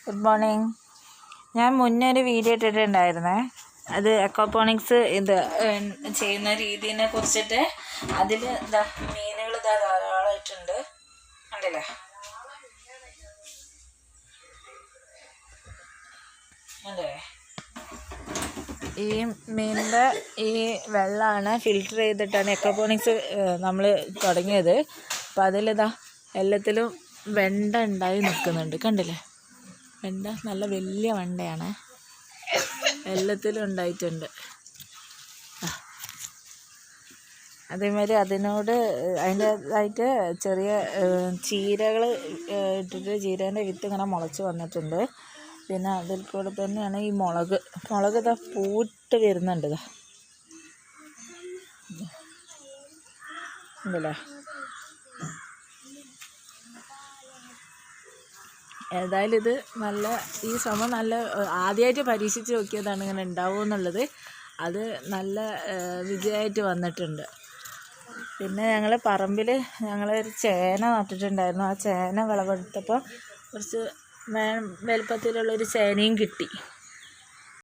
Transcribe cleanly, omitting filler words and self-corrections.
Good morning. ഞാൻ മുന്നേ ഒരു വീഡിയോ ഇട്ടിട്ടുണ്ടായിരുന്നേ. അത് അക്വാപോണിക്സ് ചെയ്യുന്ന രീതിയെ കുറിച്ചിട്ട്. അതിൽ മീനുകൾ ധാരാളമായിട്ടുണ്ട്, കണ്ടില്ലേ? അല്ലേ, ഈ മീനിൻ്റെ ഈ വെള്ളമാണ് ഫിൽറ്റർ ചെയ്തിട്ടാണ് അക്വാപോണിക്സ് നമ്മൾ തുടങ്ങിയത്. അപ്പം എല്ലാത്തിലും വെണ്ട ഉണ്ടായി നിൽക്കുന്നുണ്ട്, കണ്ടില്ലേ? വെണ്ട നല്ല വലിയ വെണ്ടയാണ്, എല്ലാത്തിലും ഉണ്ടായിട്ടുണ്ട്. അതേമാതിരി അതിൻ്റേതായിട്ട് ചെറിയ ചീരകൾ ഇട്ടിട്ട് ചീരേൻ്റെ വിത്ത് ഇങ്ങനെ മുളച്ച് വന്നിട്ടുണ്ട്. പിന്നെ അതിൽ കൂടെ തന്നെയാണ് ഈ മുളക് പൂട്ട് വരുന്നുണ്ട്. ഉണ്ടല്ലേ? ഏതായാലും ഇത് ഈ ശ്രമം ആദ്യമായിട്ട് പരീക്ഷിച്ച് നോക്കിയതാണ് ഇങ്ങനെ ഉണ്ടാവുമെന്നുള്ളത്. അത് നല്ല വിജയമായിട്ട് വന്നിട്ടുണ്ട്. പിന്നെ ഞങ്ങൾ പറമ്പിൽ ഒരു ചേന നട്ടിട്ടുണ്ടായിരുന്നു. ആ ചേന വിളവെടുത്തപ്പോൾ കുറച്ച് വലുപ്പത്തിലുള്ളൊരു ചേനയും കിട്ടി.